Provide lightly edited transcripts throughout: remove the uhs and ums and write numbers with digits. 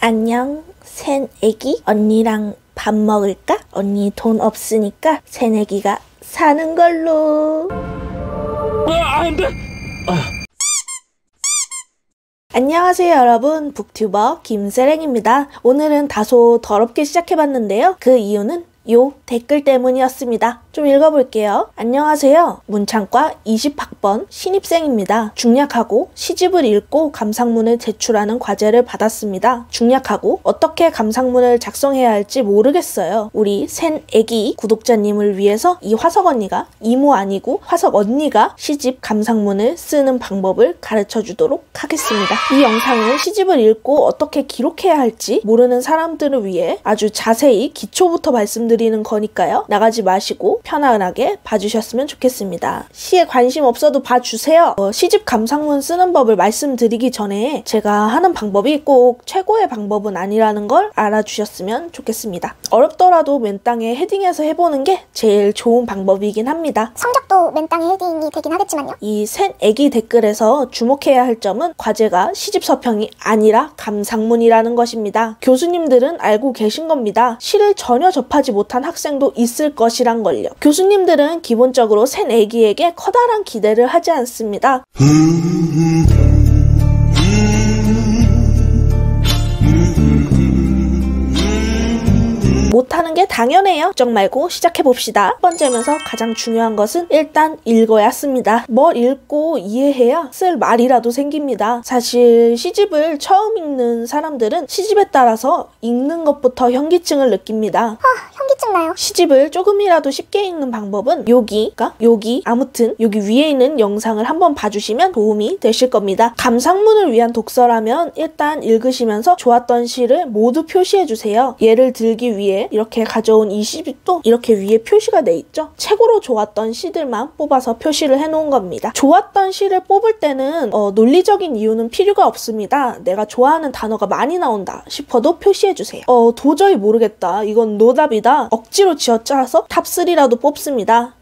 안녕, 새내기? 언니랑 밥 먹을까? 언니 돈 없으니까 새내기가 사는 걸로. 안 돼! 안녕하세요 여러분, 북튜버 김세랭입니다. 오늘은 다소 더럽게 시작해봤는데요. 그 이유는 요 댓글 때문이었습니다. 좀 읽어볼게요. 안녕하세요. 문창과 20학번 신입생입니다. 중략하고 시집을 읽고 감상문을 제출하는 과제를 받았습니다. 중략하고 어떻게 감상문을 작성해야 할지 모르겠어요. 우리 새애기 구독자님을 위해서 이 화석 언니가 이모 아니고 화석 언니가 시집 감상문을 쓰는 방법을 가르쳐 주도록 하겠습니다. 이 영상은 시집을 읽고 어떻게 기록해야 할지 모르는 사람들을 위해 아주 자세히 기초부터 말씀드리는 거니까요. 나가지 마시고 편안하게 봐주셨으면 좋겠습니다. 시에 관심 없어도 봐주세요. 시집 감상문 쓰는 법을 말씀드리기 전에 제가 하는 방법이 꼭 최고의 방법은 아니라는 걸 알아주셨으면 좋겠습니다. 어렵더라도 맨땅에 헤딩해서 해보는 게 제일 좋은 방법이긴 합니다. 성적도 맨땅에 헤딩이 되긴 하겠지만요. 이 새애기 댓글에서 주목해야 할 점은 과제가 시집 서평이 아니라 감상문이라는 것입니다. 교수님들은 알고 계신 겁니다. 시를 전혀 접하지 못한 학생도 있을 것이란 걸요. 교수님들은 기본적으로 새내기에게 커다란 기대를 하지 않습니다. 못하는 게 당연해요. 걱정 말고 시작해봅시다. 첫 번째면서 가장 중요한 것은 일단 읽어야 씁니다. 뭘 읽고 이해해야 쓸 말이라도 생깁니다. 사실 시집을 처음 읽는 사람들은 시집에 따라서 읽는 것부터 현기증을 느낍니다. 현기증 나요. 시집을 조금이라도 쉽게 읽는 방법은 여기 아무튼 여기 위에 있는 영상을 한번 봐주시면 도움이 되실 겁니다. 감상문을 위한 독서라면 일단 읽으시면서 좋았던 시를 모두 표시해주세요. 예를 들기 위해 이렇게 가져온 이 시집도 이렇게 위에 표시가 돼 있죠. 최고로 좋았던 시들만 뽑아서 표시를 해놓은 겁니다. 좋았던 시를 뽑을 때는 논리적인 이유는 필요가 없습니다. 내가 좋아하는 단어가 많이 나온다 싶어도 표시해주세요. 도저히 모르겠다, 이건 노답이다, 억지로 쥐어짜서 탑3라도 뽑습니다.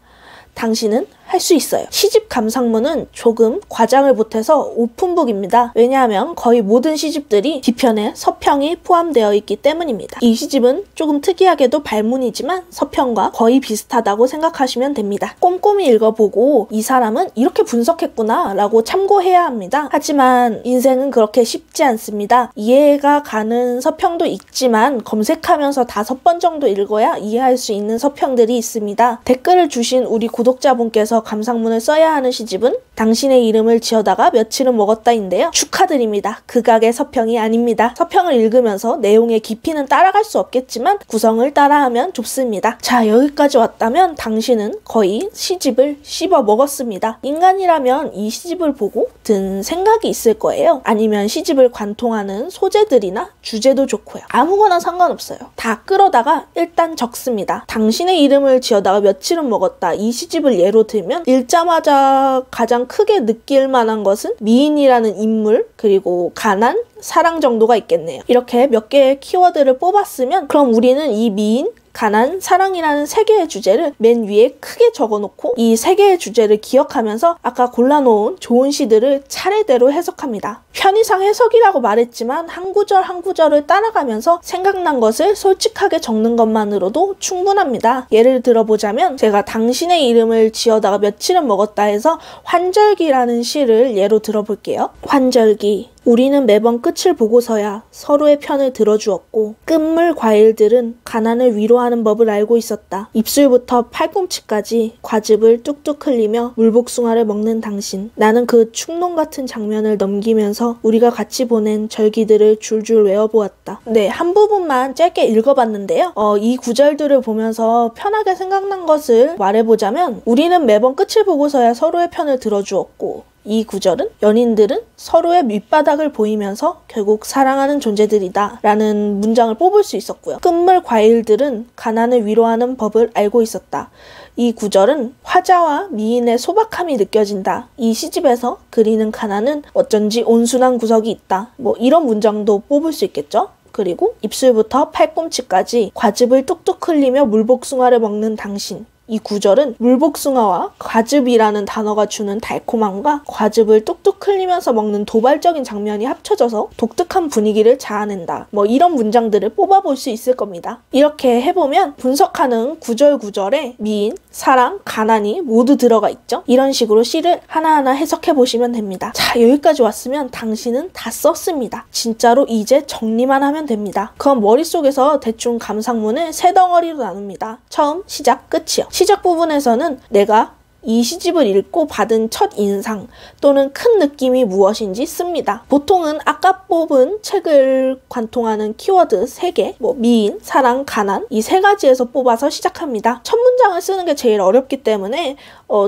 당신은 할 수 있어요. 시집 감상문은 조금 과장을 보태서 오픈북입니다. 왜냐하면 거의 모든 시집들이 뒤편에 서평이 포함되어 있기 때문입니다. 이 시집은 조금 특이하게도 발문이지만 서평과 거의 비슷하다고 생각하시면 됩니다. 꼼꼼히 읽어보고 이 사람은 이렇게 분석했구나 라고 참고해야 합니다. 하지만 인생은 그렇게 쉽지 않습니다. 이해가 가는 서평도 있지만 검색하면서 5번 정도 읽어야 이해할 수 있는 서평들이 있습니다. 댓글을 주신 우리 구독자분께서 감상문을 써야 하는 시집은 당신의 이름을 지어다가 며칠은 먹었다인데요. 축하드립니다. 극악의 서평이 아닙니다. 서평을 읽으면서 내용의 깊이는 따라갈 수 없겠지만 구성을 따라하면 좋습니다. 자, 여기까지 왔다면 당신은 거의 시집을 씹어 먹었습니다. 인간이라면 이 시집을 보고 든 생각이 있을 거예요. 아니면 시집을 관통하는 소재들이나 주제도 좋고요. 아무거나 상관없어요. 다 끌어다가 일단 적습니다. 당신의 이름을 지어다가 며칠은 먹었다, 이 시집을 예로 들면 읽자마자 가장 크게 느낄 만한 것은 미인이라는 인물, 그리고 가난, 사랑 정도가 있겠네요. 이렇게 몇 개의 키워드를 뽑았으면 그럼 우리는 이 미인, 가난, 사랑이라는 3개의 주제를 맨 위에 크게 적어놓고 이 3개의 주제를 기억하면서 아까 골라놓은 좋은 시들을 차례대로 해석합니다. 편의상 해석이라고 말했지만 한 구절 한 구절을 따라가면서 생각난 것을 솔직하게 적는 것만으로도 충분합니다. 예를 들어보자면 제가 당신의 이름을 지어다가 며칠은 먹었다 해서 환절기라는 시를 예로 들어볼게요. 환절기. 우리는 매번 끝을 보고서야 서로의 편을 들어주었고 끝물 과일들은 가난을 위로하는 법을 알고 있었다. 입술부터 팔꿈치까지 과즙을 뚝뚝 흘리며 물복숭아를 먹는 당신. 나는 그 축농 같은 장면을 넘기면서 우리가 같이 보낸 절기들을 줄줄 외워보았다. 네, 한 부분만 짧게 읽어봤는데요. 이 구절들을 보면서 편하게 생각난 것을 말해보자면 우리는 매번 끝을 보고서야 서로의 편을 들어주었고 이 구절은 연인들은 서로의 밑바닥을 보이면서 결국 사랑하는 존재들이다 라는 문장을 뽑을 수 있었고요. 끝물 과일들은 가난을 위로하는 법을 알고 있었다. 이 구절은 화자와 미인의 소박함이 느껴진다. 이 시집에서 그리는 가난은 어쩐지 온순한 구석이 있다. 뭐 이런 문장도 뽑을 수 있겠죠? 그리고 입술부터 팔꿈치까지 과즙을 뚝뚝 흘리며 물복숭아를 먹는 당신. 이 구절은 물복숭아와 과즙이라는 단어가 주는 달콤함과 과즙을 뚝뚝 흘리면서 먹는 도발적인 장면이 합쳐져서 독특한 분위기를 자아낸다. 뭐 이런 문장들을 뽑아볼 수 있을 겁니다. 이렇게 해보면 분석하는 구절구절에 미인, 사랑, 가난이 모두 들어가 있죠. 이런 식으로 시를 하나하나 해석해보시면 됩니다. 자, 여기까지 왔으면 당신은 다 썼습니다. 진짜로 이제 정리만 하면 됩니다. 그럼 머릿속에서 대충 감상문을 세 덩어리로 나눕니다. 처음, 시작, 끝이요. 시작 부분에서는 내가 이 시집을 읽고 받은 첫 인상 또는 큰 느낌이 무엇인지 씁니다. 보통은 아까 뽑은 책을 관통하는 키워드 3개, 미인, 사랑, 가난 이 3가지에서 뽑아서 시작합니다. 첫 문장을 쓰는 게 제일 어렵기 때문에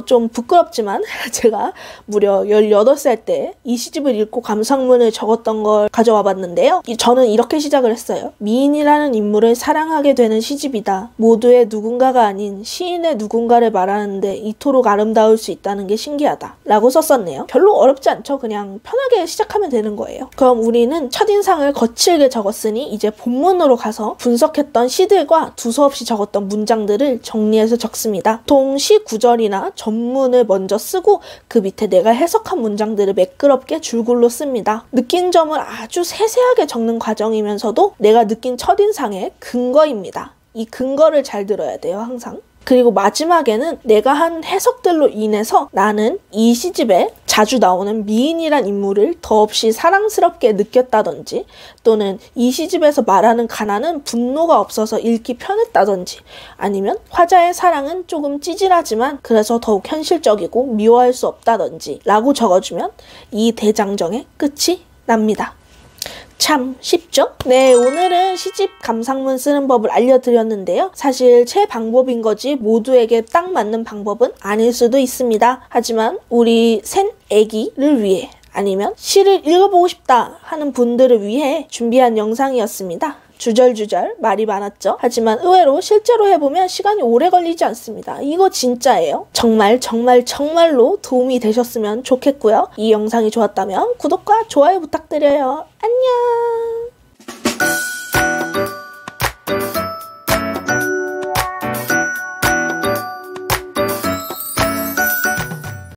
좀 부끄럽지만 제가 무려 18살 때 이 시집을 읽고 감상문을 적었던 걸 가져와 봤는데요. 저는 이렇게 시작을 했어요. 미인이라는 인물을 사랑하게 되는 시집이다. 모두의 누군가가 아닌 시인의 누군가를 말하는데 이토록 아름다울 수 있다는 게 신기하다 라고 썼었네요. 별로 어렵지 않죠? 그냥 편하게 시작하면 되는 거예요. 그럼 우리는 첫인상을 거칠게 적었으니 이제 본문으로 가서 분석했던 시들과 두서없이 적었던 문장들을 정리해서 적습니다. 보통 시 구절이나 전문을 먼저 쓰고 그 밑에 내가 해석한 문장들을 매끄럽게 줄글로 씁니다. 느낀 점을 아주 세세하게 적는 과정이면서도 내가 느낀 첫인상의 근거입니다. 이 근거를 잘 들어야 돼요, 항상. 그리고 마지막에는 내가 한 해석들로 인해서 나는 이 시집에 자주 나오는 미인이란 인물을 더없이 사랑스럽게 느꼈다든지 또는 이 시집에서 말하는 가난은 분노가 없어서 읽기 편했다든지 아니면 화자의 사랑은 조금 찌질하지만 그래서 더욱 현실적이고 미워할 수 없다든지 라고 적어주면 이 대장정의 끝이 납니다. 참 쉽죠? 네, 오늘은 시집 감상문 쓰는 법을 알려드렸는데요. 사실 제 방법인 거지 모두에게 딱 맞는 방법은 아닐 수도 있습니다. 하지만 우리 센 애기를 위해 아니면 시를 읽어보고 싶다 하는 분들을 위해 준비한 영상이었습니다. 주절주절 말이 많았죠? 하지만 의외로 실제로 해보면 시간이 오래 걸리지 않습니다. 이거 진짜예요. 정말로 도움이 되셨으면 좋겠고요. 이 영상이 좋았다면 구독과 좋아요 부탁드려요. 안녕!